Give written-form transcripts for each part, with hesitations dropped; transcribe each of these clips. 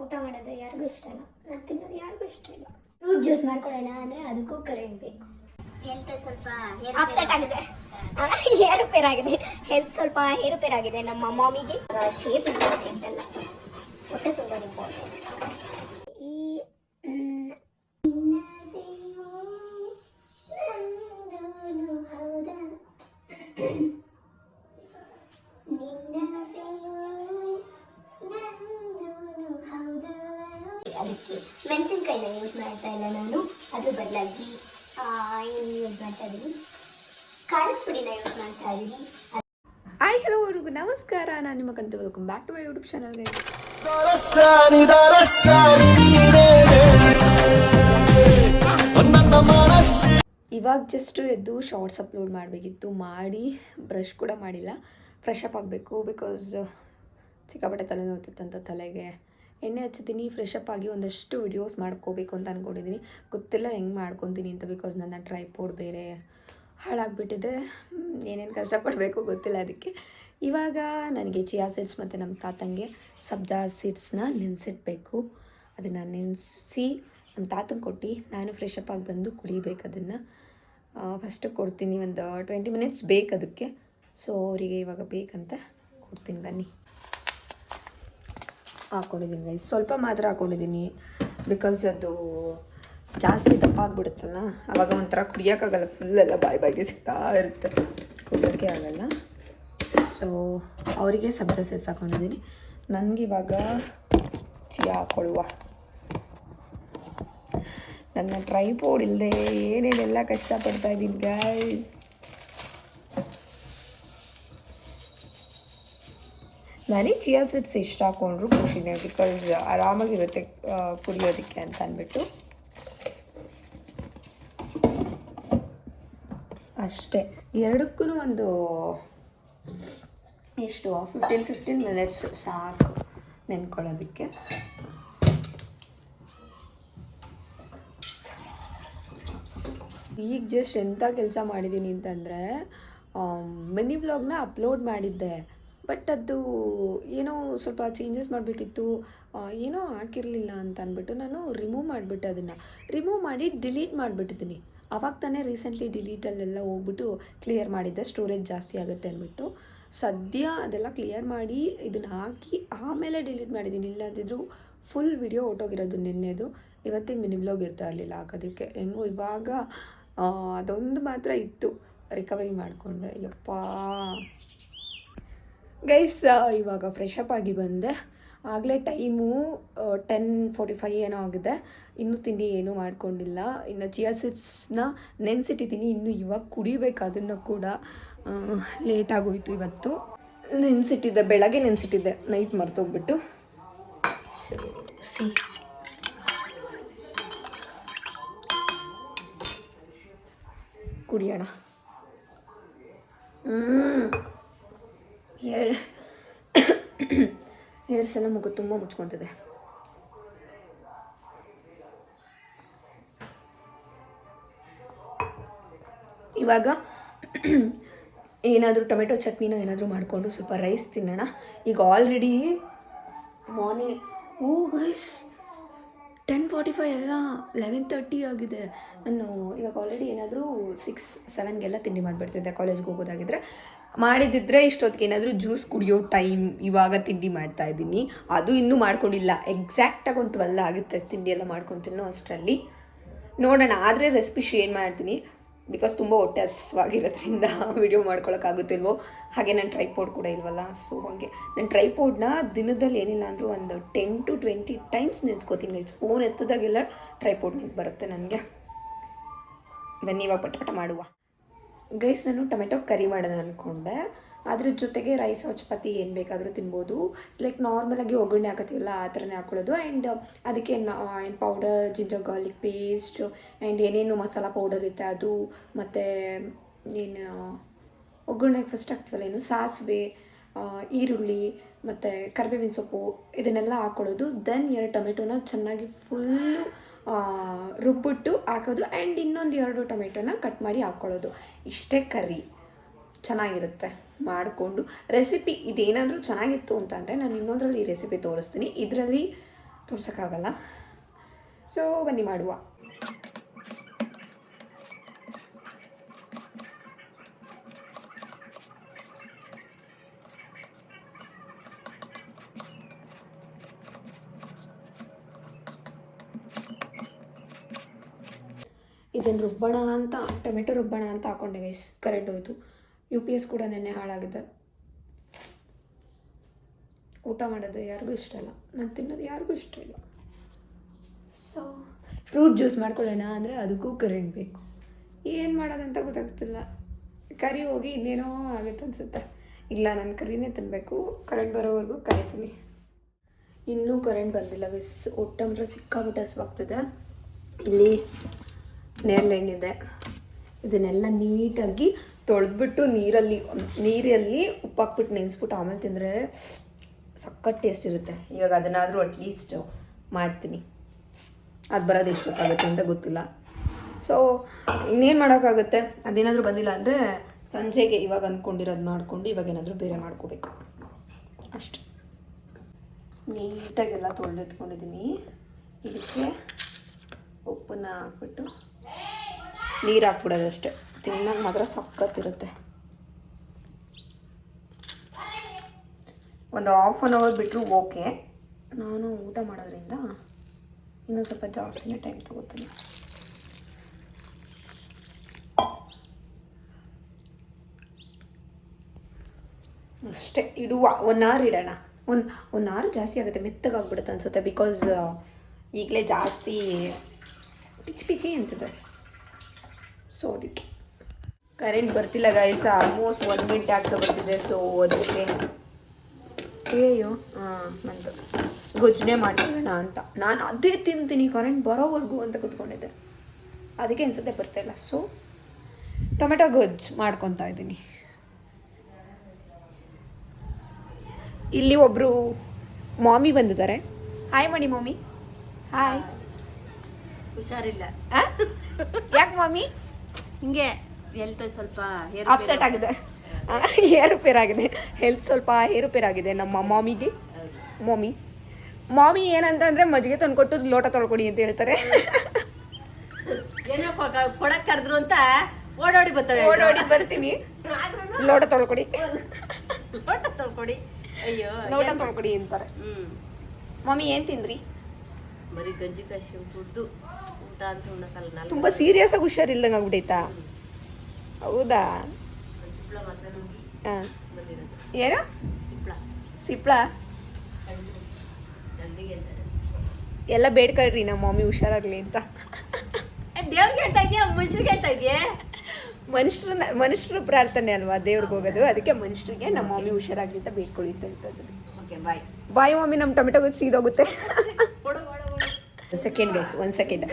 ಊಟ ಮಾಡೋದು ಯಾರಿಗೂ ಇಷ್ಟ ಇಲ್ಲ, ನಾನು ತಿನ್ನೋದು ಯಾರಿಗೂ ಇಷ್ಟ ಇಲ್ಲ. ಫ್ರೂಟ್ ಜ್ಯೂಸ್ ಮಾಡ್ಕೊಳ್ಳೋಣ ಅಂದರೆ ಅದಕ್ಕೂ ಕರೆಂಟ್ ಬೇಕು. ಹೆಲ್ತ್ ಸ್ವಲ್ಪ ಅಪ್ಸೆಟ್ ಆಗಿದೆ, ಏರುಪೇರ್ ಆಗಿದೆ. ಹೆಲ್ತ್ ಸ್ವಲ್ಪ ಏರುಪೇರ್ ಆಗಿದೆ. ನಮ್ಮ ಮಾಮಿಗೆ ಶೇಪ್ ಇಂಪಾರ್ಟೆಂಟ್ ಅಲ್ಲ, ಹೊಟ್ಟೆ ತುಂಬ ಇಂಪಾರ್ಟೆಂಟ್. ಈ ಅದಕ್ಕೆ ಮೆಣಸಿನ್ಕಾಯಿನ ಯೂಸ್ ಮಾಡ್ತಾ ಇಲ್ಲ ನಾನು, ಅದ್ರ ಬದಲಾಗಿ ಏನು ಯೂಸ್ ಮಾಡ್ತಾ ಇದ್ದೀನಿ, ಖಾರದ ಪುಡಿನ ಯೂಸ್ ಮಾಡ್ತಾ ಇದ್ದೀನಿ. ಹಾಯ್ ಹಲೋ ಅವ್ರಿಗೂ ನಮಸ್ಕಾರ, ನಾನು ನಿಮಗಂತೂ welcome back to my YouTube ಚಾನಲ್ಗೆ. ಇವಾಗ ಜಸ್ಟ್ ಎದ್ದು ಶಾರ್ಟ್ಸ್ ಅಪ್ಲೋಡ್ ಮಾಡಬೇಕಿತ್ತು, ಮಾಡಿ ಬ್ರಷ್ ಕೂಡ ಮಾಡಿಲ್ಲ. ಫ್ರೆಶ್ ಅಪ್ ಆಗಬೇಕು, ಬಿಕಾಸ್ ಸಿಕ್ಕಾಪಟ್ಟೆ ತಲೆ ನೋಡ್ತಿತ್ತಂತ ತಲೆಗೆ ಎಣ್ಣೆ ಹಚ್ಚಿದ್ದೀನಿ. ಫ್ರೆಶ್ ಅಪ್ ಆಗಿ ಒಂದಷ್ಟು ವಿಡಿಯೋಸ್ ಮಾಡ್ಕೋಬೇಕು ಅಂತ ಅಂದ್ಕೊಂಡಿದ್ದೀನಿ. ಗೊತ್ತಿಲ್ಲ ಹೆಂಗೆ ಮಾಡ್ಕೊತೀನಿ ಅಂತ, ಬಿಕಾಸ್ ನನ್ನ ಟ್ರೈಪೋಡ್ ಬೇರೆ ಹಾಳಾಗಿಬಿಟ್ಟಿದೆ. ಏನೇನು ಕಷ್ಟಪಡಬೇಕು ಗೊತ್ತಿಲ್ಲ. ಅದಕ್ಕೆ ಇವಾಗ ನನಗೆ ಚಿಯಾ ಸೀಡ್ಸ್ ಮತ್ತು ನಮ್ಮ ತಾತಂಗೆ ಸಬ್ಜಾ ಸೀಡ್ಸ್ನ ನೆನೆಸಿಡ್ಬೇಕು. ಅದನ್ನು ನೆನೆಸಿ ನಮ್ಮ ತಾತಂಗೆ ಕೊಟ್ಟು ನಾನು ಫ್ರೆಶ್ ಅಪ್ ಆಗಿ ಬಂದು ಕುಡಿಬೇಕು. ಅದನ್ನು ಫಸ್ಟು ಕೊಡ್ತೀನಿ, ಒಂದು 20 ಮಿನಿಟ್ಸ್ ಬೇಕು ಅದಕ್ಕೆ. ಸೊ ಅವರಿಗೆ ಇವಾಗ ಬೇಕಂತ ಕೊಡ್ತೀನಿ. ಬನ್ನಿ. ಹಾಕ್ಕೊಂಡಿದ್ದೀನಿ ಗೈಸ್, ಸ್ವಲ್ಪ ಮಾತ್ರ ಹಾಕ್ಕೊಂಡಿದ್ದೀನಿ, ಬಿಕಾಸ್ ಅದು ಜಾಸ್ತಿ ದಪ್ಪ ಆಗಿಬಿಡುತ್ತಲ್ಲ, ಆವಾಗ ಒಂಥರ ಕುಡಿಯೋಕ್ಕಾಗಲ್ಲ. ಫುಲ್ಲೆಲ್ಲ ಬಾಯಿಗೆ ಸಿಗ್ತಾ ಇರುತ್ತೆ, ಕುಡಿಯೋಕ್ಕೆ ಆಗಲ್ಲ. ಸೊ ಅವರಿಗೆ ಸಬ್ಜಾ ಸೀಡ್ಸ್ ಹಾಕ್ಕೊಂಡಿದ್ದೀನಿ. ನನಗಿವಾಗ ಚಿಯಾ ಹಾಕ್ಕೊಳ್ಳುವ. ನನ್ನ ಟ್ರೈಪೋಡ್ ಇಲ್ಲದೆ ಏನೇನೆಲ್ಲ ಕಷ್ಟಪಡ್ತಾಯಿದ್ದೀನಿ ಗೈಸ್. ನನಗೆ ಚಿಯಾ ಸೀಡ್ಸ್ ಇಷ್ಟ ಹಾಕ್ಕೊಂಡ್ರು ಖುಷಿನೇ, ಬಿಕಾಸ್ ಆರಾಮಾಗಿರುತ್ತೆ ಕುಡಿಯೋದಕ್ಕೆ ಅಂತ ಅಂದ್ಬಿಟ್ಟು ಅಷ್ಟೇ. ಎರಡಕ್ಕೂ ಒಂದು ಎಷ್ಟು 15 ಮಿನಿಟ್ಸ್ ಸಾಕು ನೆನ್ಕೊಳ್ಳೋದಕ್ಕೆ. ಈಗ ಜಸ್ಟ್ ಎಂಥ ಕೆಲಸ ಮಾಡಿದ್ದೀನಿ ಅಂತಂದರೆ, ಮಿನಿ ವ್ಲಾಗ್ನ ಅಪ್ಲೋಡ್ ಮಾಡಿದ್ದೆ, ಬಟ್ ಅದು ಏನೋ ಸ್ವಲ್ಪ ಚೇಂಜಸ್ ಮಾಡಬೇಕಿತ್ತು, ಏನೋ ಹಾಕಿರಲಿಲ್ಲ ಅಂತ ಅಂದ್ಬಿಟ್ಟು ನಾನು ರಿಮೂವ್ ಮಾಡಿಬಿಟ್ಟೆ. ಅದನ್ನು ರಿಮೂವ್ ಮಾಡಿ ಡಿಲೀಟ್ ಮಾಡಿಬಿಟ್ಟಿದ್ದೀನಿ. ಆವಾಗ ತಾನೇ ರೀಸೆಂಟ್ಲಿ ಡಿಲೀಟಲ್ಲೆಲ್ಲ ಹೋಗ್ಬಿಟ್ಟು ಕ್ಲಿಯರ್ ಮಾಡಿದ್ದೆ, ಸ್ಟೋರೇಜ್ ಜಾಸ್ತಿ ಆಗುತ್ತೆ ಅಂದ್ಬಿಟ್ಟು. ಸದ್ಯ ಅದೆಲ್ಲ ಕ್ಲಿಯರ್ ಮಾಡಿ ಇದನ್ನು ಹಾಕಿ ಆಮೇಲೆ ಡಿಲೀಟ್ ಮಾಡಿದ್ದೀನಿ. ಇಲ್ಲದಿದ್ದರೂ ಫುಲ್ ವಿಡಿಯೋ ಹೊಟ್ಟೋಗಿರೋದು ನಿನ್ನೆದು. ಇವತ್ತಿಗೆ ಮಿನಿ ವ್ಲಾಗ್ ಇರ್ತಾ ಇರಲಿಲ್ಲ ಹಾಕೋದಕ್ಕೆ. ಹೆಂಗೋ ಇವಾಗ ಅದೊಂದು ಮಾತ್ರ ಇತ್ತು, ರಿಕವರಿ ಮಾಡಿಕೊಂಡೆ. ಯಪ್ಪ ಗೈಸ್, ಇವಾಗ ಫ್ರೆಶ್ ಅಪ್ ಆಗಿ ಬಂದೆ. ಆಗಲೇ ಟೈಮು 10:45 ಏನೋ ಆಗಿದೆ. ಇನ್ನೂ ತಿಂಡಿ ಏನೂ ಮಾಡ್ಕೊಂಡಿಲ್ಲ. ಇನ್ನು ಚಿಯಾ ಸೀಡ್ಸ್ನ ನೆನೆಸಿಟ್ಟಿದ್ದೀನಿ, ಇನ್ನು ಇವಾಗ ಕುಡಿಬೇಕು. ಅದನ್ನು ಕೂಡ ಲೇಟಾಗೋಯ್ತು ಇವತ್ತು. ನೆನೆಸಿಟ್ಟಿದ್ದೆ, ಬೆಳಗ್ಗೆ ನೆನೆಸಿಟ್ಟಿದ್ದೆ, ನೈಟ್ ಮರ್ತೋಗ್ಬಿಟ್ಟು. ಕುಡಿಯೋಣ. ಹೇರ್ಸ್ ಎಲ್ಲ ಮುಖ ತುಂಬ ಮುಚ್ಕೊತಿದೆ. ಇವಾಗ ಏನಾದರೂ ಟೊಮೆಟೊ ಚಟ್ನಿನೋ ಏನಾದರೂ ಮಾಡಿಕೊಂಡು ಸ್ವಲ್ಪ ರೈಸ್ ತಿನ್ನೋಣ. ಈಗ ಆಲ್ರೆಡಿ ಮಾರ್ನಿಂಗ್ ಗೈಸ್ 10:45 ಎಲ್ಲ 11:30 ಆಗಿದೆ. ನಾನು ಇವಾಗ ಆಲ್ರೆಡಿ ಏನಾದರೂ 6-7ಗೆಲ್ಲ ತಿಂಡಿ ಮಾಡಿಬಿಡ್ತಿದ್ದೆ ಕಾಲೇಜ್ಗೆ ಹೋಗೋದಾಗಿದ್ದರೆ. ಮಾಡಿದ್ದಿದ್ರೆ ಇಷ್ಟೊತ್ತಿಗೆ ಏನಾದರೂ ಜ್ಯೂಸ್ ಕುಡಿಯೋ ಟೈಮ್. ಇವಾಗ ತಿಂಡಿ ಮಾಡ್ತಾಯಿದ್ದೀನಿ, ಅದು ಇನ್ನೂ ಮಾಡ್ಕೊಂಡಿಲ್ಲ. ಎಕ್ಸಾಕ್ಟಾಗಿ ಒಂದು 12 ಆಗುತ್ತೆ ತಿಂಡಿ ಎಲ್ಲ ಮಾಡ್ಕೊತೀನೋ ಅಷ್ಟರಲ್ಲಿ. ನೋಡೋಣ, ಆದರೆ ರೆಸಿಪಿ ಶೇರ್ ಮಾಡ್ತೀನಿ, ಬಿಕಾಸ್ ತುಂಬ ಹೊಟ್ಟೆ ಹಸ್ವಾಗಿರೋದ್ರಿಂದ ವಿಡಿಯೋ ಮಾಡ್ಕೊಳಕ್ಕಾಗುತ್ತಿಲ್ವೋ. ಹಾಗೆ ನನ್ನ ಟ್ರೈಪೋಡ್ ಕೂಡ ಇಲ್ವಲ್ಲ, ಸೊ ಹಾಗೆ ನನ್ನ ಟ್ರೈಪೋಡ್ನ ದಿನದಲ್ಲಿ ಏನಿಲ್ಲ ಅಂದರೂ ಒಂದು 10 to 20 ಟೈಮ್ಸ್ ನೆನೆಸ್ಕೋತೀನಿ ಗೈಸ್. ಫೋನ್ ಎತ್ತದಾಗೆಲ್ಲ ಟ್ರೈಪೋಡ್ ನೆನಪು ಬರುತ್ತೆ ನನಗೆ. ಬನ್ನಿ ಇವಾಗ ಪಟ ಮಾಡುವ. ಗೈಸ್, ನಾನು ಟೊಮೆಟೊ ಕರಿ ಮಾಡೋಣ ಅಂದ್ಕೊಂಡೆ. ಅದ್ರ ಜೊತೆಗೆ ರೈಸ್ ಚಪಾತಿ ಏನು ಬೇಕಾದರೂ ತಿನ್ಬೋದು. ಲೈಕ್ ನಾರ್ಮಲಾಗಿ ಒಗ್ಗರಣೆ ಹಾಕತ್ತೀವಲ್ಲ ಆ ಥರನೇ ಹಾಕ್ಕೊಳ್ಳೋದು. ಆ್ಯಂಡ್ ಅದಕ್ಕೆ ಏನು powder, ginger garlic paste and ಏನೇನು ಮಸಾಲ ಪೌಡರ್ ಇರುತ್ತೆ ಅದು, ಮತ್ತು ಏನು ಒಗ್ಗರಣೆಗೆ ಫಸ್ಟ್ ಹಾಕ್ತೀವಲ್ಲ, ಏನು ಸಾಸಿವೆ, ಈರುಳ್ಳಿ ಮತ್ತು ಕರಿಬೇವಿನ ಸೊಪ್ಪು ಇದನ್ನೆಲ್ಲ ಹಾಕ್ಕೊಳ್ಳೋದು. ದೆನ್ 2 ಟೊಮೆಟೊನ ಚೆನ್ನಾಗಿ ಫುಲ್ಲು ರುಬ್ಬಿಟ್ಟು ಹಾಕೋದು. ಆ್ಯಂಡ್ ಇನ್ನೊಂದು 2 ಟೊಮೆಟೊನ ಕಟ್ ಮಾಡಿ ಹಾಕ್ಕೊಳ್ಳೋದು. ಇಷ್ಟೇ ಕರಿ. ಚೆನ್ನಾಗಿರುತ್ತೆ ಮಾಡಿಕೊಂಡು. ರೆಸಿಪಿ ಇದೇನಾದರೂ ಚೆನ್ನಾಗಿತ್ತು ಅಂತಂದರೆ ನಾನು ಇನ್ನೊಂದರಲ್ಲಿ ಈ ರೆಸಿಪಿ ತೋರಿಸ್ತೀನಿ. ಇದರಲ್ಲಿ ತೋರ್ಸೋಕ್ಕಾಗಲ್ಲ. ಸೊ ಬನ್ನಿ ಮಾಡುವ. ಇದನ್ನು ರುಬ್ಬಣ ಅಂತ ಟೊಮೆಟೊ ರುಬ್ಬಣ ಅಂತ ಹಾಕೊಂಡೆ ಗೈಸ್. ಕರೆಂಟ್ ಹೋಯಿತು. UPS ಕೂಡ ನೆನ್ನೆ ಹಾಳಾಗಿದೆ. ಊಟ ಮಾಡೋದು ಯಾರಿಗೂ ಇಷ್ಟ ಇಲ್ಲ, ನಾನು ತಿನ್ನೋದು ಯಾರಿಗೂ ಇಷ್ಟ ಇಲ್ಲ. ಸೊ ಫ್ರೂಟ್ ಜ್ಯೂಸ್ ಮಾಡ್ಕೊಳ್ಳೋಣ ಅಂದರೆ ಅದಕ್ಕೂ ಕರೆಂಟ್ ಬೇಕು. ಏನು ಮಾಡೋದಂತ ಗೊತ್ತಾಗ್ತಿಲ್ಲ. ಕರಿ ಹೋಗಿ ಇನ್ನೇನೋ ಆಗುತ್ತೆ ಅನಿಸುತ್ತೆ. ಇಲ್ಲ, ನಾನು ಕರಿನೇ ತಿನ್ನಬೇಕು. ಕರೆಂಟ್ ಬರೋವರೆಗೂ ಕರಿತೀನಿ. ಇನ್ನೂ ಕರೆಂಟ್ ಬಂದಿಲ್ಲ ಗೈಸ್. ಒಟ್ಟಂದ್ರೆ ಸಿಕ್ಕಾಬಿಟ್ಟು ಹಸುವಾಗ್ತಿದೆ. ಇಲ್ಲಿ ನೇರಳೆಹಣ್ಣಿದೆ. ಇದನ್ನೆಲ್ಲ ನೀಟಾಗಿ ತೊಳೆದ್ಬಿಟ್ಟು ನೀರಲ್ಲಿ ಉಪ್ಪು ಹಾಕ್ಬಿಟ್ಟು ನೆನೆಸ್ಬಿಟ್ಟು ಆಮೇಲೆ ತಿಂದರೆ ಸಖತ್ ಟೇಸ್ಟ್ ಇರುತ್ತೆ. ಇವಾಗ ಅದನ್ನಾದರೂ ಅಟ್ಲೀಸ್ಟ್ ಮಾಡ್ತೀನಿ. ಅದು ಬರೋದು ಎಷ್ಟೊತ್ತಾಗುತ್ತೆ ಅಂತ ಗೊತ್ತಿಲ್ಲ. ಸೊ ಇನ್ನೇನು ಮಾಡೋಕ್ಕಾಗುತ್ತೆ. ಅದೇನಾದರೂ ಬಂದಿಲ್ಲ ಅಂದರೆ ಸಂಜೆಗೆ ಇವಾಗ ಅಂದ್ಕೊಂಡಿರೋದು ಮಾಡಿಕೊಂಡು ಇವಾಗ ಏನಾದರೂ ಬೇರೆ ಮಾಡ್ಕೋಬೇಕು ಅಷ್ಟೆ. ನೀಟಾಗೆಲ್ಲ ತೊಳೆದಿಟ್ಕೊಂಡಿದ್ದೀನಿ. ಇದಕ್ಕೆ ಉಪ್ಪನ್ನ ಹಾಕ್ಬಿಟ್ಟು ನೀರು ಹಾಕ್ಬಿಡೋದು ಅಷ್ಟೇ. ತಿನ್ನೋದು ಮಾತ್ರ ಸಖತ್ತಿರುತ್ತೆ. ಒಂದು ಹಾಫ್ ಆನ್ ಅವರ್ ಬಿಟ್ಟರು ಓಕೆ. ನಾನು ಊಟ ಮಾಡೋದ್ರಿಂದ ಇನ್ನೂ ಸ್ವಲ್ಪ ಜಾಸ್ತಿನೇ ಟೈಮ್ ತೊಗೋತೀನಿ. ಅಷ್ಟೇ ಇಡುವ. 1 hour ಇಡೋಣ. ಒನ್ hour ಜಾಸ್ತಿ ಆಗುತ್ತೆ, ಮೆತ್ತಗಾಗ್ಬಿಡುತ್ತೆ ಅನಿಸುತ್ತೆ. ಬಿಕಾಸ್ ಈಗಲೇ ಜಾಸ್ತಿ ಪಿಚಿ ಅಂತಿದೆ. ಸೊ ಅದಕ್ಕೆ ಕರೆಂಟ್ ಬರ್ತಿಲ್ಲ ಗೈಸ್. ಆಲ್ಮೋಸ್ಟ್ 1 ಗಂಟೆ ಆಗ್ತಾ ಬರ್ತಿದೆ. ಸೊ ಅದಕ್ಕೆ ಅಯ್ಯೋ ಬಂತು. ಗೊಜ್ಜನೆ ಮಾಡ್ಕೊಳ್ಳೋಣ ಅಂತ ನಾನು ಅದೇ ತಿಂತೀನಿ ಕರೆಂಟ್ ಬರೋವರೆಗೂ ಅಂತ ಕೂತ್ಕೊಂಡಿದ್ದೆ. ಅದಕ್ಕೆ ಅನ್ಸುತ್ತೆ ಬರ್ತಾಯಿಲ್ಲ. ಸೊ ಟೊಮೆಟೊ ಗೊಜ್ಜು ಮಾಡ್ಕೊತಾ ಇದ್ದೀನಿ. ಇಲ್ಲಿ ಒಬ್ಬರು ಮಾಮಿ ಬಂದಿದ್ದಾರೆ. ಹಾಯ್ ಮಾಡಿ ಮಾಮಿ. ಹಾಯ್. ಹುಷಾರಿಲ್ಲ. ಯಾಕೆ ಮಾಮಿ? ಹಿಂಗೆ ಹೆಲ್ತ್ ಸ್ವಲ್ಪ ಅಪ್ಸೆಟ್ ಆಗಿದೆ, ಏರುಪೇರಾಗಿದೆ. ಹೆಲ್ತ್ ಸ್ವಲ್ಪ ಏರುಪೇರಾಗಿದೆ ನಮ್ಮ ಮಾಮಿಗೆ. ಮಾಮಿ ಏನಂತಂದ್ರೆ ಮಜ್ಜಿಗೆ ತಂದ್ಕೊಟ್ಟು ಲೋಟ ತೊಳ್ಕೊಡಿ ಅಂತ ಹೇಳ್ತಾರೆ. ಏನೋ ಕೊಡಕ್ ಕರೆದ್ರು ಅಂತ ಓಡೋಡಿ ಬರ್ತಾರೆ. ಓಡೋಡಿ ಬರ್ತೀನಿ, ಲೋಟ ತೊಳ್ಕೊಡಿ, ಲೋಟ ತೊಳ್ಕೊಡಿ, ಅಯ್ಯೋ ಲೋಟ ತೊಳ್ಕೊಡಿ ಅಂತಾರೆ. ಮಾಮಿ ಏನ್ ತಿಂದ್ರಿ? ಬರೀ ಗಂಜಿ ಕಾಶಿ ಕುಡ್ದು ಊಟ ಅಂತ ಉಣ್ಣಕ್ಕಲ್ಲ. ತುಂಬಾ ಸೀರಿಯಸ್ ಆಗಿ ಹುಷಾರಿಲ್ದಂಗೆ ಆಗ್ಬಿಟ್ಟೈತಾ? ಹೌದಾ? ಏನ ಸಿಪ್ಳ ಎಲ್ಲ ಬೇಡ್ಕೊಳ್ರಿ ನಮ್ಮ ಮಮ್ಮಿ ಹುಷಾರಾಗ್ಲಿ ಅಂತ. ದೇವ್ರಿಗೆ ಹೇಳ್ತಾ ಇದೆಯಾ ಮನುಷ್ಯರಿಗೆ ಹೇಳ್ತಾ ಇದೆಯಾ? ಮನುಷ್ಯರ ಪ್ರಾರ್ಥನೆ ಅಲ್ವಾ ದೇವ್ರಿಗೆ ಹೋಗೋದು. ಅದಕ್ಕೆ ಮನುಷ್ಯರಿಗೆ ನಮ್ಮ ಮಮ್ಮಿ ಹುಷಾರಾಗ್ಲಿ ಅಂತ ಬೇಡ್ಕೊಳ್ಳಿ ಅಂತ ಹೇಳ್ತದೆ. ಬಾಯ್ ಬಾಯ್ ಮಮ್ಮಿ. ನಮ್ಮ ಟೊಮೆಟೊ ಗೊಜ್ಜು ಸೀದೋಗುತ್ತೆ. ಒಂದು ಸೆಕೆಂಡ್.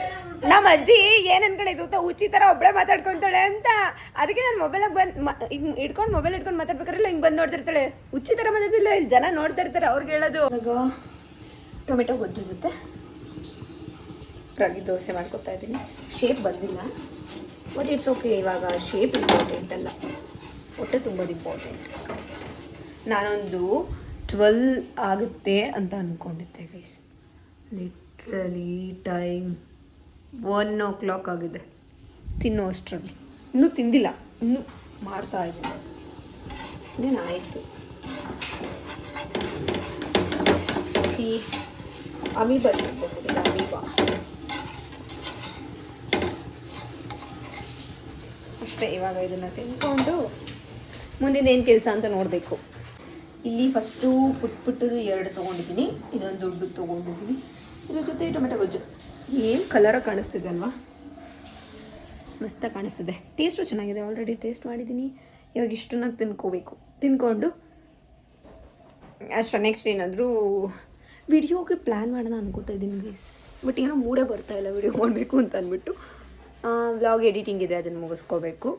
ನಮ್ಮ ಅಜ್ಜಿ ಏನು ಅನ್ಕೊಂಡಿದ್ದು ಗೊತ್ತಾ, ಹುಚ್ಚಿ ಥರ ಒಬ್ಬಳೇ ಮಾತಾಡ್ಕೊತಾಳೆ ಅಂತ. ಅದಕ್ಕೆ ನಾನು ಮೊಬೈಲಾಗ ಮೊಬೈಲ್ ಇಟ್ಕೊಂಡು ಮಾತಾಡ್ಬೇಕಾರಲ್ಲ ಹಿಂಗೆ ಬಂದು ನೋಡ್ತಿರ್ತಾಳೆ. ಹುಚ್ಚಿ ಥರ ಮಾತಾಡ್ತಿಲ್ಲ, ಇಲ್ಲಿ ಜನ ನೋಡ್ತಾ ಇರ್ತಾರೆ, ಅವ್ರಿಗೆ ಹೇಳೋದು. ಇವಾಗ ಟೊಮೆಟೊ ಗೊಜ್ಜು ಜೊತೆ ರಾಗಿ ದೋಸೆ ಮಾಡ್ಕೊತಾ ಇದ್ದೀನಿ. ಶೇಪ್ ಬಂದಿಲ್ಲ, ಬಟ್ ಇಟ್ಸ್ ಓಕೆ. ಇವಾಗ ಶೇಪ್ ಇಂಪಾರ್ಟೆಂಟ್ ಅಲ್ಲ, ಹೊಟ್ಟೆ ತುಂಬೋದು ಇಂಪಾರ್ಟೆಂಟ್. ನಾನೊಂದು 12 ಆಗುತ್ತೆ ಅಂತ ಅಂದ್ಕೊಂಡಿದ್ದೆ ಗೈಸ್. ಲಿಟ್ರಲಿ ಟೈಮ್ 1 o'clock ಆಗಿದೆ ತಿನ್ನೋ ಅಷ್ಟರಲ್ಲಿ. ಇನ್ನೂ ತಿಂದಿಲ್ಲ, ಇನ್ನೂ ಮಾಡ್ತಾ ಇದ್ದೀನಿ. ಇನ್ನೇನಾಯಿತು. ಅಮೀಬಾ ಶೇಪ್ ಅಮೀಬಾ ಅಷ್ಟೇ. ಇವಾಗ ಇದನ್ನು ತಿನ್ಕೊಂಡು ಮುಂದಿನ ಏನು ಕೆಲಸ ಅಂತ ನೋಡಬೇಕು. ಇಲ್ಲಿ ಫಸ್ಟು ಪುಟ್ಟದು 2 ತೊಗೊಂಡಿದ್ದೀನಿ, ಇದೊಂದು ದೊಡ್ಡದು ತೊಗೊಂಡಿದ್ದೀನಿ. ಇದ್ರ ಜೊತೆ ಟೊಮೆಟೊ ಗೊಜ್ಜು. ಏನು ಕಲರಾಗಿ ಕಾಣಿಸ್ತಿದೆ ಅಲ್ವಾ? ಮಸ್ತಾಗಿ ಕಾಣಿಸ್ತಿದೆ. ಟೇಸ್ಟು ಚೆನ್ನಾಗಿದೆ. ಆಲ್ರೆಡಿ ಟೇಸ್ಟ್ ಮಾಡಿದ್ದೀನಿ. ಇವಾಗ ಇಷ್ಟನ್ನ ತಿನ್ಕೋಬೇಕು. ತಿನ್ಕೊಂಡು ಅಷ್ಟೇ. ನೆಕ್ಸ್ಟ್ ಏನಾದರೂ ವಿಡಿಯೋಗೆ ಪ್ಲ್ಯಾನ್ ಮಾಡೋಣ ಅನ್ಕೋತಾ ಇದ್ದೀನಿ ಗೈಸ್. ಬಟ್ ಏನೋ ಮೂಡೇ ಬರ್ತಾಯಿಲ್ಲ ವಿಡಿಯೋ ಮಾಡಬೇಕು ಅಂತ ಅಂದ್ಬಿಟ್ಟು. ವ್ಲಾಗ್ ಎಡಿಟಿಂಗ್ ಇದೆ, ಅದನ್ನು ಮುಗಿಸ್ಕೋಬೇಕು.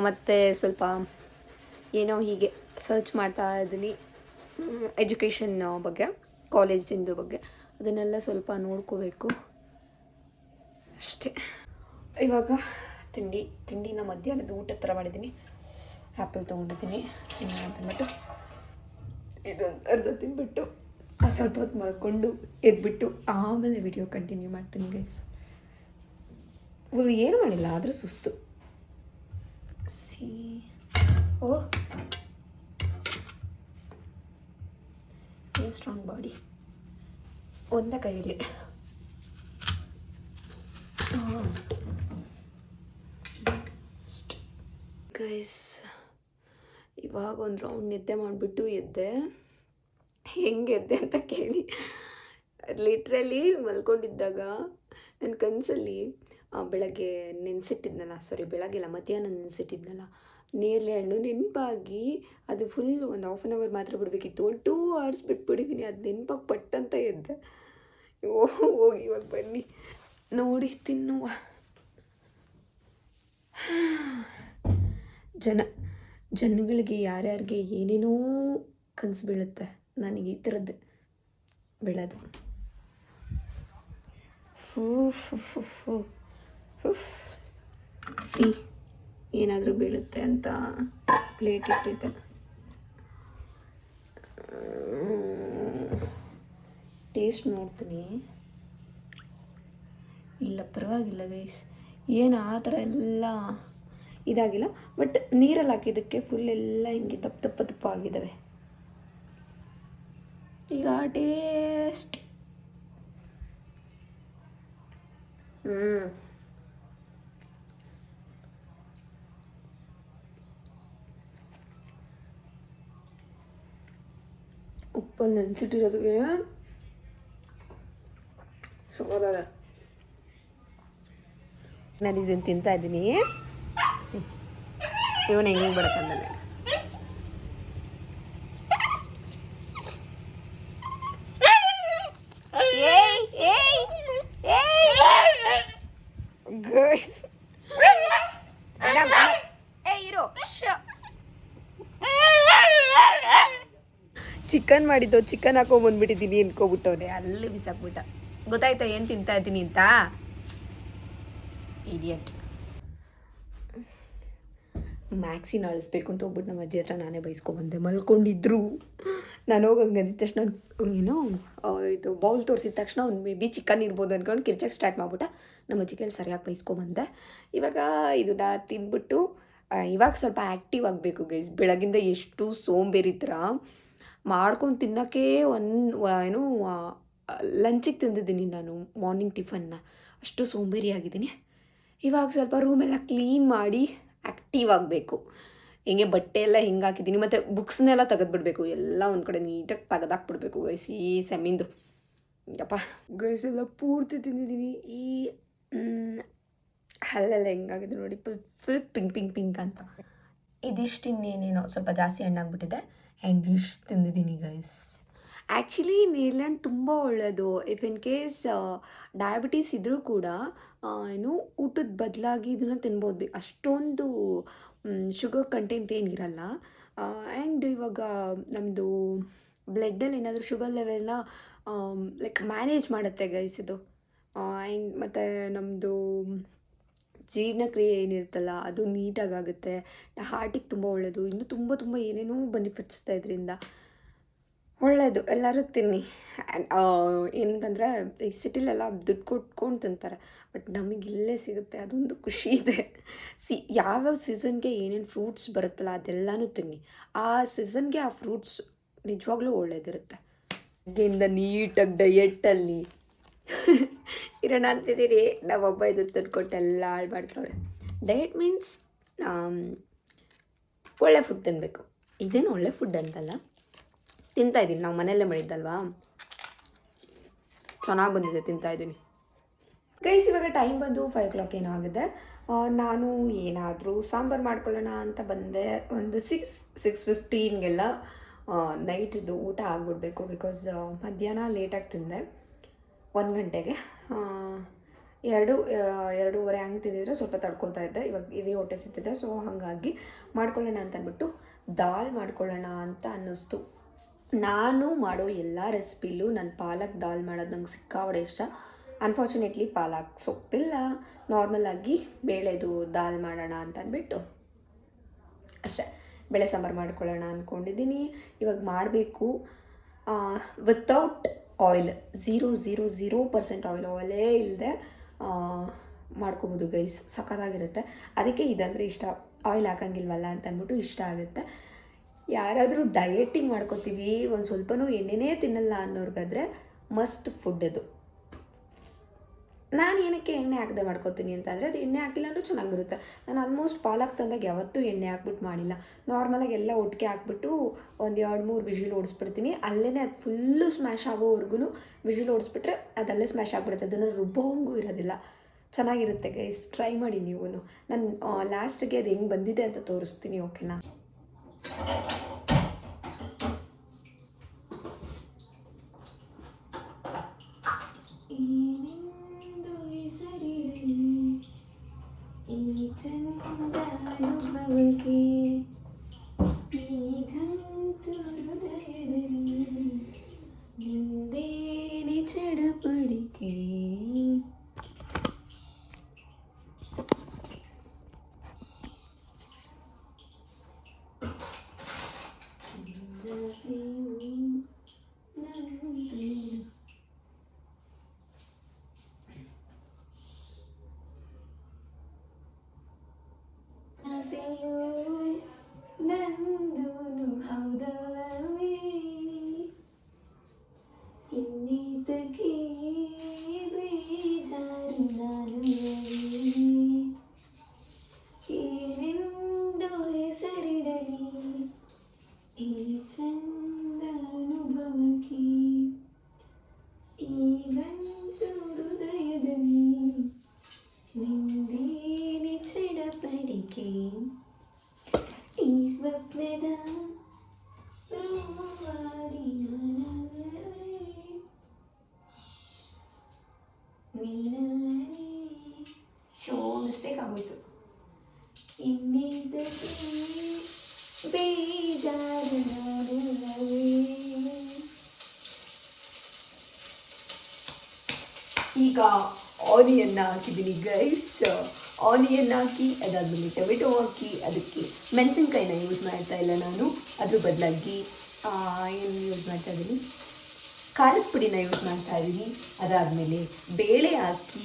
ಮತ್ತು ಸ್ವಲ್ಪ ಏನೋ ಹೀಗೆ ಸರ್ಚ್ ಮಾಡ್ತಾ ಇದ್ದೀನಿ ಎಜುಕೇಷನ್ ಬಗ್ಗೆ, ಕಾಲೇಜಿಂದು ಬಗ್ಗೆ. ಅದನ್ನೆಲ್ಲ ಸ್ವಲ್ಪ ನೋಡ್ಕೋಬೇಕು ಅಷ್ಟೇ. ಇವಾಗ ತಿಂಡಿನ ಮಧ್ಯಾಹ್ನದ ಊಟದ ಥರ ಮಾಡಿದ್ದೀನಿ. ಆ್ಯಪಲ್ ತೊಗೊಂಡಿದ್ದೀನಿ ಅಂತಂದ್ಬಿಟ್ಟು ಇದೊಂದು ಅರ್ಧ ತಿಂದ್ಬಿಟ್ಟು ಸ್ವಲ್ಪ ಹೊತ್ತು ಮಲ್ಕೊಂಡು ಎದ್ಬಿಟ್ಟು ಆಮೇಲೆ ವಿಡಿಯೋ ಕಂಟಿನ್ಯೂ ಮಾಡ್ತೀನಿ ಗೈಸ್. ಫುಲ್ ಏನು ಮಾಡಿಲ್ಲ ಆದರೂ ಸುಸ್ತು. ಓ ಏನು ಸ್ಟ್ರಾಂಗ್ ಬಾಡಿ ಒಂದೇ ಕೈಯಲ್ಲಿ. ಗೈಸ್ ಇವಾಗ ಒಂದು ರೌಂಡ್ ನಿದ್ದೆ ಮಾಡಿಬಿಟ್ಟು ಎದ್ದೆ. ಹೆಂಗೆ ಎದ್ದೆ ಅಂತ ಕೇಳಿ, ಲಿಟ್ರಲಿ ಮಲ್ಕೊಂಡಿದ್ದಾಗ ನನ್ನ ಕನಸಲ್ಲಿ ಬೆಳಗ್ಗೆ ಬೆಳಗ್ಗೆಲ್ಲ ಮಧ್ಯಾಹ್ನ ನೆನೆಸಿಟ್ಟಿದ್ನಲ್ಲ ನೇರಳೆ ಹಣ್ಣು ನೆನಪಾಗಿ ಅದು ಫುಲ್ ಒಂದು ಹಾಫ್ ಆನ್ ಅವರ್ ಮಾತ್ರ ಬಿಡಬೇಕಿತ್ತು. 2 hours ಬಿಟ್ಬಿಟ್ಟಿದ್ದೀನಿ. ಅದು ನೆನಪಾಗಿ ಪಟ್ಟಂತ ಎದ್ದೆ. ಹೋಗಿ ಇವಾಗ ಬನ್ನಿ ನೋಡಿ ತಿನ್ನುವ. ಜನಗಳಿಗೆ ಯಾರ್ಯಾರಿಗೆ ಏನೇನೋ ಕನಸು ಬೀಳುತ್ತೆ, ನನಗೆ ಈ ಥರದ್ದು ಬೀಳೋದು. ಏನಾದರೂ ಬೀಳುತ್ತೆ ಅಂತ ಪ್ಲೇಟ್ ಇಟ್ಟಿದ್ದೆ. ಟೇಸ್ಟ್ ನೋಡ್ತೀನಿ. ಇಲ್ಲ ಪರವಾಗಿಲ್ಲ ಗೈಸ್, ಏನು ಆ ಥರ ಎಲ್ಲ ಇದಾಗಿಲ್ಲ. ಬಟ್ ನೀರಲ್ಲಿ ಹಾಕಿದ್ದಕ್ಕೆ ಫುಲ್ ಎಲ್ಲ ಹಿಂಗೆ ದಪ್ಪ ಆಗಿದ್ದಾವೆ. ಈಗ ಟೇಸ್ಟ್ ಉಪ್ಪಲ್ಲಿ ನೆನೆಸಿಟ್ಟಿರೋದಕ್ಕೆ ಸೋದಾದ. ನಾನು ಇದನ್ನು ತಿಂತಾ ಇದ್ದೀನಿ. ಇವನು ಹೆಂಗೆ ಬರತ್ತಂದಲ್ಲ. ಚಿಕನ್ ಮಾಡಿದ್ದು ಚಿಕನ್ ಹಾಕೊಂಬಂದ್ಬಿಟ್ಟಿದ್ದೀನಿ ಅನ್ಕೋಬಿಟ್ಟವ್ರೆ. ಅಲ್ಲಿ ಬಿಸಾಕ್ಬಿಟ್ಟ. ಗೊತ್ತಾಯ್ತಾ ಏನು ತಿಂತಾ ಇದ್ದೀನಿ ಅಂತ? ಇಡಿಯಟ್. ಮ್ಯಾಕ್ಸಿನ ಅಳಿಸ್ಬೇಕು ಅಂತ ಹೋಗ್ಬಿಟ್ಟು ನಮ್ಮ ಅಜ್ಜಿ ಹತ್ರ ನಾನೇ ಬೈಸ್ಕೊಬಂದೆ. ಮಲ್ಕೊಂಡಿದ್ರು. ನಾನು ಹೋಗಂಗೆ ಅಂದಿದ ತಕ್ಷಣ ಏನೋ ಇದು ಬೌಲ್ ತೋರಿಸಿದ ತಕ್ಷಣ ಒಂದು ಮೇ ಬಿ ಚಿಕನ್ ಇರ್ಬೋದು ಅಂದ್ಕೊಂಡು ಕಿರ್ಚಕ್ಕೆ ಸ್ಟಾರ್ಟ್ ಮಾಡ್ಬಿಟ್ಟ. ನಮ್ಮ ಅಜ್ಜಿ ಕೈಲಿ ಸರಿಯಾಗಿ ಬೈಸ್ಕೊಬಂದೆ. ಇವಾಗ ಇದನ್ನ ತಿಂದ್ಬಿಟ್ಟು ಇವಾಗ ಸ್ವಲ್ಪ ಆ್ಯಕ್ಟಿವ್ ಆಗಬೇಕು ಗೈಸ್. ಬೆಳಗಿಂದ ಎಷ್ಟು ಸೋಂಬೇರಿ ಥರ ಮಾಡ್ಕೊಂಡು ತಿನ್ನೋಕ್ಕೆ ಏನು ಲಂಚಿಗೆ ತಿಂದಿದ್ದೀನಿ ನಾನು ಮಾರ್ನಿಂಗ್ ಟಿಫನ್ನ. ಅಷ್ಟು ಸೋಂಬೇರಿ ಆಗಿದ್ದೀನಿ. ಇವಾಗ ಸ್ವಲ್ಪ ರೂಮೆಲ್ಲ ಕ್ಲೀನ್ ಮಾಡಿ ಆ್ಯಕ್ಟಿವ್ ಆಗಬೇಕು. ಹಿಂಗೆ ಬಟ್ಟೆ ಎಲ್ಲ ಹಿಂಗೆ ಹಾಕಿದ್ದೀನಿ. ಮತ್ತು ಬುಕ್ಸ್ನೆಲ್ಲ ತೆಗೆದುಬಿಡ್ಬೇಕು. ಎಲ್ಲ ಒಂದು ಕಡೆ ನೀಟಾಗಿ ತೆಗೆದಾಕ್ಬಿಡ್ಬೇಕು ಗೈಸ್ ಈ ಸೆಮ್ಮಿಂದು. ಯಪ್ಪ ಗೈಸ್ ಎಲ್ಲ ಪೂರ್ತಿ ತಿಂದಿದ್ದೀನಿ. ಈ ಹಲ್ಲೆಲ್ಲ ಹೆಂಗಾಗಿದೆ ನೋಡಿ, ಫುಲ್ ಪಿಂಕ್ ಅಂತ. ಇದಿಷ್ಟು ಇನ್ನೇನೇನೋ ಸ್ವಲ್ಪ ಜಾಸ್ತಿ ಹಣ್ಣಾಗ್ಬಿಟ್ಟಿದೆ. ಆ್ಯಂಡ್ ಇಷ್ಟು ತಿಂದಿದ್ದೀನಿ ಗೈಸ್. ಆ್ಯಕ್ಚುಲಿ ನೇರ್ಲೆಹಣ್ಣು ತುಂಬ ಒಳ್ಳೆಯದು. ಇಫ್ ಇನ್ ಕೇಸ್ ಡಯಾಬಿಟೀಸ್ ಇದ್ದರೂ ಕೂಡ ಏನು ಊಟದ ಬದಲಾಗಿ ಇದನ್ನು ತಿನ್ಬೋದು. ಅಷ್ಟೊಂದು ಶುಗರ್ ಕಂಟೆಂಟ್ ಏನಿರಲ್ಲ. ಆ್ಯಂಡ್ ಇವಾಗ ನಮ್ಮದು ಬ್ಲಡ್ಡಲ್ಲಿ ಏನಾದರೂ ಶುಗರ್ ಲೆವೆಲ್ನ ಲೈಕ್ ಮ್ಯಾನೇಜ್ ಮಾಡುತ್ತೆ ಗೈಸ್ ಇದು. ಆ್ಯಂಡ್ ಮತ್ತು ನಮ್ಮದು ಜೀರ್ಣಕ್ರಿಯೆ ಏನಿರುತ್ತಲ್ಲ ಅದು ನೀಟಾಗುತ್ತೆ. ಹಾರ್ಟಿಗೆ ತುಂಬ ಒಳ್ಳೆಯದು. ಇನ್ನೂ ತುಂಬ ಏನೇನೋ ಬೆನಿಫಿಟ್ಸ್ ಇದೆ ಇದರಿಂದ. ಒಳ್ಳೆಯದು, ಎಲ್ಲರೂ ತಿನ್ನಿ. ಏನಂತಂದರೆ ಈ ಸಿಟಿಲೆಲ್ಲ ದುಡ್ಡು ಕೊಟ್ಕೊಂಡು ತಿಂತಾರೆ. ಬಟ್ ನಮಗೆ ಇಲ್ಲೇ ಸಿಗುತ್ತೆ, ಅದೊಂದು ಖುಷಿ ಇದೆ. ಯಾವ್ಯಾವ ಸೀಸನ್ಗೆ ಏನೇನು ಫ್ರೂಟ್ಸ್ ಬರುತ್ತಲ್ಲ ಅದೆಲ್ಲನೂ ತಿನ್ನಿ. ಆ ಸೀಸನ್ಗೆ ಆ ಫ್ರೂಟ್ಸ್ ನಿಜವಾಗ್ಲೂ ಒಳ್ಳೇದಿರುತ್ತೆ. ಅದರಿಂದ ನೀಟಾಗಿ ಡಯೆಟ್ಟಲ್ಲಿ ಇರೋಣ ಅಂತಿದ್ದೀರಿ. ನಾವೊಬ್ಬ ಇದು ತಂದುಕೊಟ್ಟು ಎಲ್ಲ ಹಾಳು ಮಾಡ್ತವ್ರೆ. ಡಯಟ್ ಮೀನ್ಸ್ ಒಳ್ಳೆ ಫುಡ್ ತಿನ್ನಬೇಕು. ಇದೇನು ಒಳ್ಳೆ ಫುಡ್ ಅಂತಲ್ಲ, ತಿಂತಾಯಿದ್ದೀನಿ. ನಾವು ಮನೆಯಲ್ಲೇ ಮಾಡಿದ್ದಲ್ವಾ, ಚೆನ್ನಾಗಿ ಬಂದಿದೆ, ತಿಂತಾಯಿದ್ದೀನಿ ಗೈಸ್. ಇವಾಗ ಟೈಮ್ ಬಂದು 5 o'clock ಏನೋ ಆಗಿದೆ. ನಾನು ಏನಾದರೂ ಸಾಂಬಾರು ಮಾಡ್ಕೊಳ್ಳೋಣ ಅಂತ ಬಂದೆ. ಒಂದು 6:15ಗೆಲ್ಲ ನೈಟಿದ್ದು ಊಟ ಆಗಿಬಿಡ್ಬೇಕು. ಬಿಕಾಸ್ ಮಧ್ಯಾಹ್ನ ಲೇಟಾಗಿ ತಿಂದೆ. 1 ಗಂಟೆಗೆ 2:30 ಹಂಗೆ ತಿಂದಿದ್ರೆ ಸ್ವಲ್ಪ ತಡ್ಕೊತಾ ಇದ್ದೆ. ಇವಾಗ ಇವೇ ಹೊಟ್ಟೆ ಸಿಗ್ತಿದೆ. ಸೊ ಹಾಗಾಗಿ ಮಾಡ್ಕೊಳ್ಳೋಣ ಅಂತ ಅಂದ್ಬಿಟ್ಟು ದಾಲ್ ಮಾಡ್ಕೊಳ್ಳೋಣ ಅಂತ ಅನ್ನಿಸ್ತು. ನಾನು ಮಾಡೋ ಎಲ್ಲ ರೆಸಿಪಿಲೂ ನಾನು ಪಾಲಕ್ ದಾಲ್ ಮಾಡೋದು ನಂಗೆ ಸಿಕ್ಕಾಪಟ್ಟೆ ಇಷ್ಟ. ಅನ್ಫಾರ್ಚುನೇಟ್ಲಿ ಪಾಲಕ್ ಸೊಪ್ಪಿಲ್ಲ. ನಾರ್ಮಲಾಗಿ ಬೇಳೆದು ದಾಲ್ ಮಾಡೋಣ ಅಂತ ಅಂದ್ಬಿಟ್ಟು ಅಷ್ಟೇ ಬೇಳೆ ಸಾಂಬಾರು ಮಾಡ್ಕೊಳ್ಳೋಣ ಅಂದ್ಕೊಂಡಿದ್ದೀನಿ. ಇವಾಗ ಮಾಡಬೇಕು. ವಿತೌಟ್ ಆಯಿಲ್, 0% ಆಯಿಲೇ ಇಲ್ಲದೆ ಮಾಡ್ಕೊಬೋದು ಗೈಸ್, ಸಖತ್ತಾಗಿರುತ್ತೆ. ಅದಕ್ಕೆ ಇದಂದರೆ ಇಷ್ಟ, ಆಯಿಲ್ ಹಾಕಂಗಿಲ್ವಲ್ಲ ಅಂತ ಅಂದ್ಬಿಟ್ಟು ಇಷ್ಟ ಆಗುತ್ತೆ. ಯಾರಾದರೂ ಡಯಟಿಂಗ್ ಮಾಡ್ಕೋತೀವಿ, ಒಂದು ಸ್ವಲ್ಪನೂ ಎಣ್ಣೆನೇ ತಿನ್ನಲ್ಲ ಅನ್ನೋರ್ಗಾದ್ರೆ ಮಸ್ಟ್ ಫುಡ್ ಅದು. ನಾನು ಏನಕ್ಕೆ ಎಣ್ಣೆ ಹಾಕದೆ ಮಾಡ್ಕೋತೀನಿ ಅಂತಂದರೆ, ಅದು ಎಣ್ಣೆ ಹಾಕಿಲ್ಲ ಅಂದರೂ ಚೆನ್ನಾಗಿ ಬರುತ್ತೆ. ನಾನು ಆಲ್ಮೋಸ್ಟ್ ಪಾಲಕ್ ತಂದಾಗ ಯಾವತ್ತೂ ಎಣ್ಣೆ ಹಾಕ್ಬಿಟ್ಟು ಮಾಡಿಲ್ಲ. ನಾರ್ಮಲಾಗಿ ಎಲ್ಲ ಒಟ್ಟಿಗೆ ಹಾಕ್ಬಿಟ್ಟು ಒಂದು 2-3 ವಿಷಿಲ್ ಓಡಿಸ್ಬಿಡ್ತೀನಿ. ಅಲ್ಲೇ ಅದು ಫುಲ್ಲು ಸ್ಮ್ಯಾಶ್ ಆಗೋವರೆಗೂ ವಿಷಿಲ್ ಓಡಿಸ್ಬಿಟ್ರೆ ಅದಲ್ಲೇ ಸ್ಮ್ಯಾಶ್ ಆಗಿಬಿಡುತ್ತೆ. ಅದನ್ನು ರುಬ್ಬೋಂಗೂ ಇರೋದಿಲ್ಲ. ಚೆನ್ನಾಗಿರುತ್ತೆ ಗೈಸ್, ಟ್ರೈ ಮಾಡಿ ನೀವು. ನಾನು ಲಾಸ್ಟಿಗೆ ಅದು ಹೆಂಗೆ ಬಂದಿದೆ ಅಂತ ತೋರಿಸ್ತೀನಿ, ಓಕೆನಾ? ಚಡಪಡಿಕೆ ನಂದೂನು ಹೌದಲ್ಲವೇ ಇನ್ನಿತಕ್ಕೆ ಬೇಜಾರು ನಾನು ಏನೆಂದು ಹೆಸರಿಡಲಿ ಈ ಚಂದ ಅನುಭವಕ್ಕೆ ಈಗಂತೂ ಹೃದಯದಲ್ಲಿ ನಿಂದೇನೆ ಚಡಪಡಿಕೆ ಈ ಸ್ವಪ್ನದ ರೂವಾರಿ ನೀನಲ್ಲವೇ. ಶೋ ಮಿಸ್ಟೇಕ್ ಆಗೋಯ್ತು. ಇನ್ನಿದ್ದಕ್ಕೆ ಬೇಜಾರು ನಾನಲ್ಲವೇ. ಈಗ ಆನಿಯನ್ನ ಹಾಕಿದ್ದೀನಿ ಗೈಸ್. ಆನಿಯನ್ ಹಾಕಿ ಅದಾದಮೇಲೆ ಟೊಮೆಟೊ ಹಾಕಿ ಅದಕ್ಕೆ ಮೆಣಸಿನ್ಕಾಯಿನ ಯೂಸ್ ಮಾಡ್ತಾ ಇಲ್ಲ ನಾನು, ಅದ್ರ ಬದಲಾಗಿ ಏನು ಯೂಸ್ ಮಾಡ್ತಾ ಇದ್ದೀನಿ, ಖಾರದ ಪುಡಿನ ಯೂಸ್ ಮಾಡ್ತಾ ಇದ್ದೀನಿ. ಅದಾದಮೇಲೆ ಬೇಳೆ ಹಾಕಿ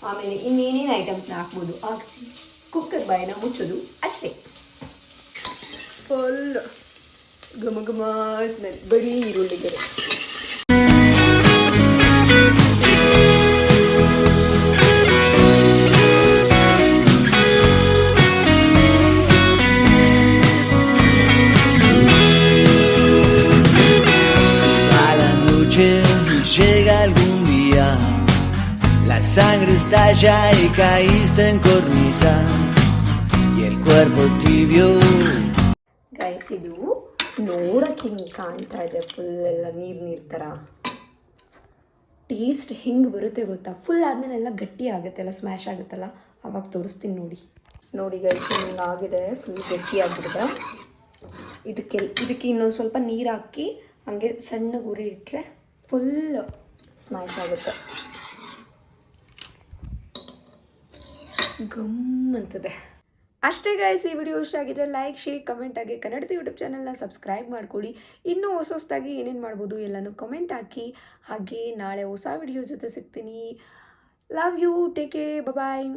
ಆಮೇಲೆ ಇನ್ನೇನೇನು ಐಟಮ್ಸ್ನ ಹಾಕ್ಬೋದು ಹಾಕಿಸಿ ಕುಕ್ಕರ್ ಬಾಯಿನ ಮುಚ್ಚೋದು ಅಷ್ಟೇ. ಫುಲ್ ಘಮ ಘಮ ಸ್ಮೆಲ್, ಬರೀ ಈರುಳ್ಳಿಗೆರೆ. Llega algún día, la sangre estalla y caíste en cornisas y el cuerpo tibio. Guys, ಇದು ನೋಡಕ್ಕೆ ಹಿಂಗೆ ಕಾಣ್ತಾ ಇದೆ, ಫುಲ್ ಎಲ್ಲ ನೀರು ಥರ. ಟೇಸ್ಟ್ ಹೆಂಗೆ ಬರುತ್ತೆ ಗೊತ್ತಾ? ಫುಲ್ ಆದಮೇಲೆ ಎಲ್ಲ ಗಟ್ಟಿ ಆಗುತ್ತೆ, ಎಲ್ಲ ಸ್ಮ್ಯಾಶ್ ಆಗುತ್ತಲ್ಲ, ಅವಾಗ ತೋರಿಸ್ತೀನಿ ನೋಡಿ ಗೈಸ್. ಹಿಂಗೆ ಆಗಿದೆ, ಫುಲ್ ಗಟ್ಟಿ ಆಗಿಬಿಡುತ್ತೆ. ಇದಕ್ಕೆ ಇನ್ನೊಂದು ಸ್ವಲ್ಪ ನೀರು ಹಾಕಿ ಹಾಗೆ ಸಣ್ಣ ಉರಿ ಇಟ್ಟರೆ ಫುಲ್ ಸ್ಮ್ಯಾಶ್ ಆಗುತ್ತೆ. ಗಮ್ ಅಂತದೆ ಅಷ್ಟೇ ಗೈಸ್. ಈ ವಿಡಿಯೋ ಇಷ್ಟ ಆಗಿದೆ ಲೈಕ್, ಶೇರ್, ಕಮೆಂಟ್ ಆಗಿ ಕನ್ನಡದ ಯೂಟ್ಯೂಬ್ ಚಾನಲ್ನ ಸಬ್ಸ್ಕ್ರೈಬ್ ಮಾಡ್ಕೊಳ್ಳಿ. ಇನ್ನೂ ಹೊಸದಾಗಿ ಏನೇನು ಮಾಡ್ಬೋದು ಎಲ್ಲನೂ ಕಮೆಂಟ್ ಹಾಕಿ. ಹಾಗೆ ನಾಳೆ ಹೊಸ ವಿಡಿಯೋ ಜೊತೆ ಸಿಗ್ತೀನಿ. Love you, take care, bye.